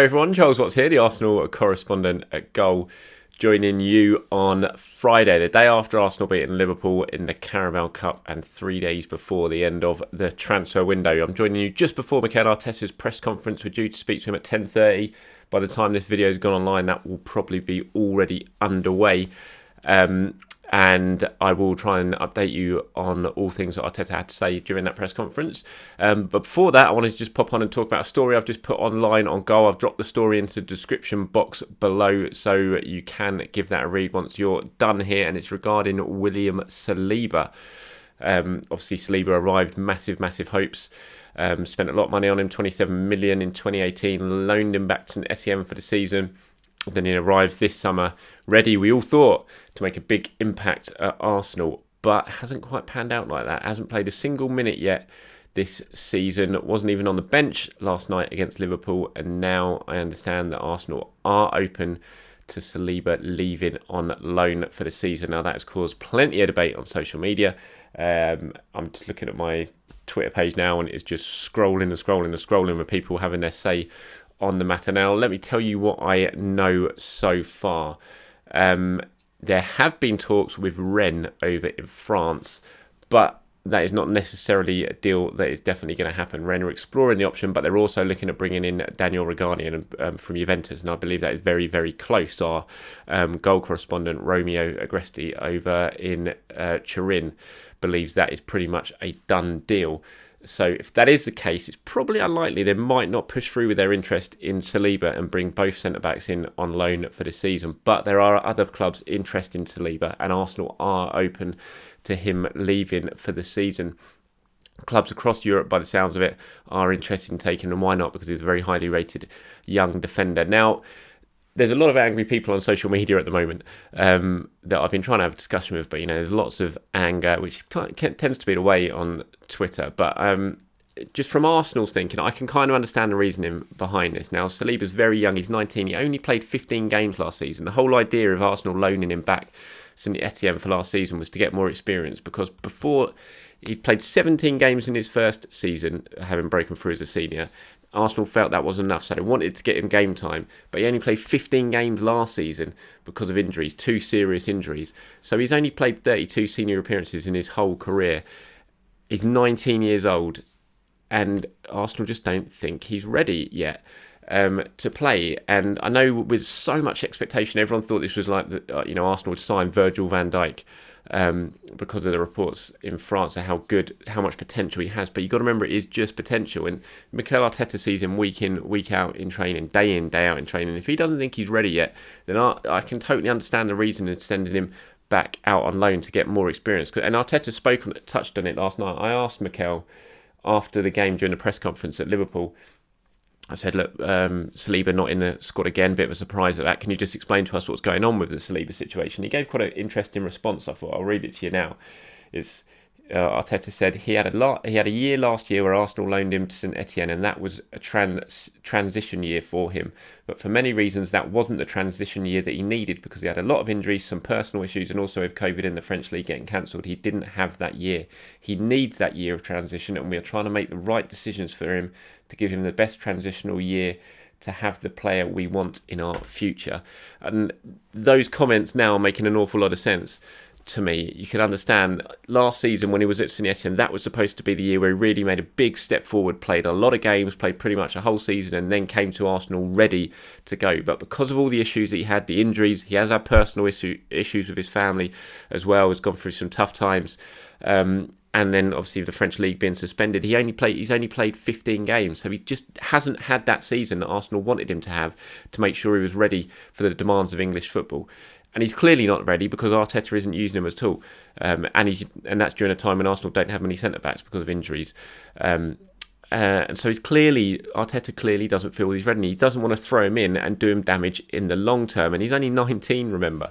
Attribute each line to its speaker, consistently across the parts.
Speaker 1: everyone, Charles Watts here, the Arsenal correspondent at Goal, joining you on Friday, the day after Arsenal beating Liverpool in the Carabao Cup and 3 days before the end of the transfer window. I'm joining you just before Mikel Arteta's press conference. We're due to speak to him at 10:30. By the time this video has gone online, that will probably be already underway. And I will try and update you on all things that Arteta had to say during that press conference. But before that, I wanted to just pop on and talk about a story I've just put online on Goal. I've dropped the story into the description box below, so you can give that a read once you're done here. And it's regarding William Saliba. Obviously, Saliba arrived, massive hopes. Spent a lot of money on him, 27 million in 2018, loaned him back to St Etienne for the season. Then he arrived this summer, ready, we all thought, to make a big impact at Arsenal, but hasn't quite panned out like that. Hasn't played a single minute yet this season. Wasn't even on the bench last night against Liverpool, and now I understand that Arsenal are open to Saliba leaving on loan for the season. Now that has caused plenty of debate on social media. I'm just looking at my Twitter page now, and it's just scrolling with people having their say on the matter. Now, let me tell you what I know so far. There have been talks with Rennes over in France, but that is not necessarily a deal that is definitely going to happen. Rennes are exploring the option, but they're also looking at bringing in Daniel Regani from Juventus, and I believe that is very close. Our Goal correspondent Romeo Agresti over in Turin believes that is pretty much a done deal. So if that is the case, it's probably unlikely they might not push through with their interest in Saliba and bring both centre-backs in on loan for the season. But there are other clubs interested in Saliba, and Arsenal are open to him leaving for the season. Clubs across Europe, by the sounds of it, are interested in taking him. Why not? Because he's a very highly rated young defender. Now, there's a lot of angry people on social media at the moment that I've been trying to have a discussion with, but there's lots of anger, which tends to be the way on Twitter. But just from Arsenal's thinking, I can kind of understand the reasoning behind this. Now, Saliba's very young, he's 19, he only played 15 games last season. The whole idea of Arsenal loaning him back St Etienne for last season was to get more experience, because before he played 17 games in his first season, having broken through as a senior. Arsenal felt that was enough, so they wanted to get him game time. But he only played 15 games last season because of injuries, 2 serious injuries. So he's only played 32 senior appearances in his whole career. He's 19 years old, and Arsenal just don't think he's ready yet to play. And I know with so much expectation, everyone thought this was like Arsenal would sign Virgil van Dijk. Because of the reports in France of how much potential he has. But you've got to remember, it is just potential. And Mikel Arteta sees him week in, week out in training, day in, day out in training. If he doesn't think he's ready yet, then I can totally understand the reason in sending him back out on loan to get more experience. And Arteta touched on it last night. I asked Mikel after the game during the press conference at Liverpool, I said, look, Saliba not in the squad again, bit of a surprise at that. Can you just explain to us what's going on with the Saliba situation? He gave quite an interesting response. I thought I'll read it to you now. Arteta said he had a year last year where Arsenal loaned him to St Etienne, and that was a transition year for him. But for many reasons, that wasn't the transition year that he needed, because he had a lot of injuries, some personal issues, and also with COVID in the French league getting cancelled, he didn't have that year. He needs that year of transition, and we are trying to make the right decisions for him to give him the best transitional year to have the player we want in our future. And those comments now are making an awful lot of sense to me. You can understand last season when he was at St Etienne, that was supposed to be the year where he really made a big step forward, played a lot of games, played pretty much a whole season, and then came to Arsenal ready to go. But because of all the issues that he had, the injuries, he has had personal issues with his family as well, has gone through some tough times. And then obviously the French league being suspended, he's only played 15 games, so he just hasn't had that season that Arsenal wanted him to have to make sure he was ready for the demands of English football. And he's clearly not ready because Arteta isn't using him at all, and that's during a time when Arsenal don't have many centre backs because of injuries. And so Arteta clearly doesn't feel he's ready. He doesn't want to throw him in and do him damage in the long term. And he's only 19, remember.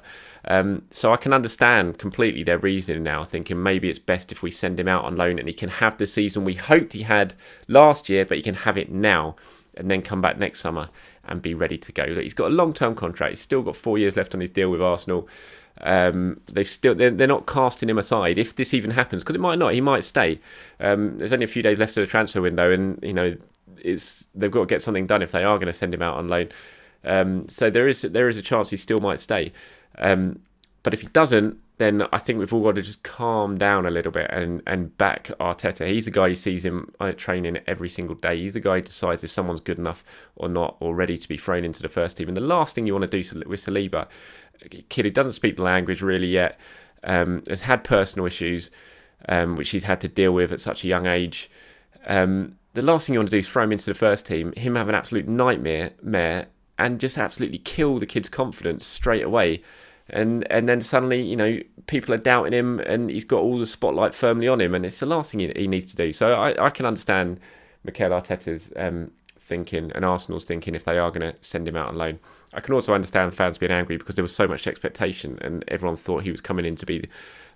Speaker 1: So I can understand completely their reasoning now, thinking maybe it's best if we send him out on loan and he can have the season we hoped he had last year, but he can have it now and then come back next summer and be ready to go. Look, he's got a long-term contract. He's still got 4 years left on his deal with Arsenal. They're not casting him aside if this even happens, because it might not. He might stay. There's only a few days left of the transfer window, and they've got to get something done if they are going to send him out on loan. So there is a chance he still might stay. But if he doesn't, then I think we've all got to just calm down a little bit and back Arteta. He's the guy who sees him training every single day. He's the guy who decides if someone's good enough or not, or ready to be thrown into the first team. And the last thing you want to do with Saliba, a kid who doesn't speak the language really yet, has had personal issues, which he's had to deal with at such a young age. The last thing you want to do is throw him into the first team, him have an absolute nightmare, and just absolutely kill the kid's confidence straight away. And then suddenly, people are doubting him, and he's got all the spotlight firmly on him, and it's the last thing he needs to do. So I can understand Mikel Arteta's thinking and Arsenal's thinking if they are going to send him out on loan. I can also understand fans being angry because there was so much expectation, and everyone thought he was coming in to be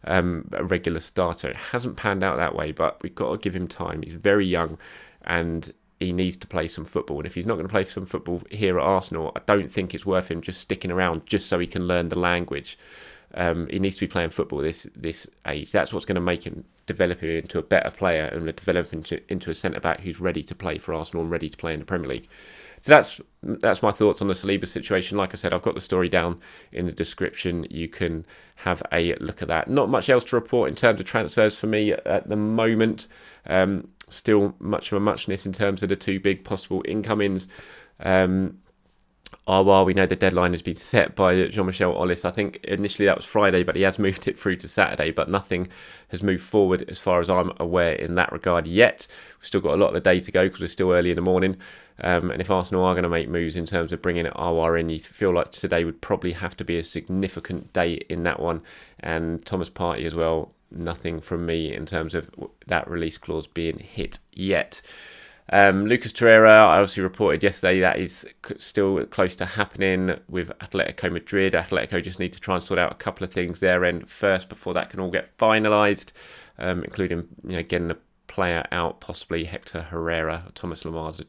Speaker 1: a regular starter. It hasn't panned out that way, but we've got to give him time. He's very young, and he needs to play some football. And if he's not going to play some football here at Arsenal, I don't think it's worth him just sticking around just so he can learn the language. He needs to be playing football this age. That's what's going to make him develop him into a better player and develop into a centre-back who's ready to play for Arsenal and ready to play in the Premier League. So that's my thoughts on the Saliba situation. Like I said, I've got the story down in the description. You can have a look at that. Not much else to report in terms of transfers for me at the moment. Still much of a muchness in terms of the two big possible incomings. While we know the deadline has been set by Jean-Michel Aulas. I think initially that was Friday, but he has moved it through to Saturday. But nothing has moved forward as far as I'm aware in that regard yet. We've still got a lot of the day to go because we're still early in the morning. And if Arsenal are going to make moves in terms of bringing Aouar in, you feel like today would probably have to be a significant day in that one. And Thomas Partey as well. Nothing from me in terms of that release clause being hit yet. Lucas Torreira, I obviously reported yesterday that is still close to happening with Atletico Madrid. Atletico just need to try and sort out a couple of things their end first before that can all get finalised, including getting a player out, possibly Hector Herrera, Thomas Lamar's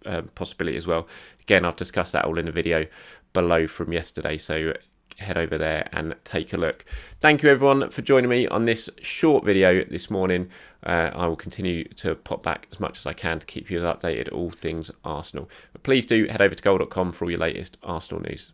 Speaker 1: a possibility as well. Again, I've discussed that all in the video below from yesterday, so head over there and take a look. Thank you everyone for joining me on this short video this morning. I will continue to pop back as much as I can to keep you updated all things Arsenal. But please do head over to goal.com for all your latest Arsenal news.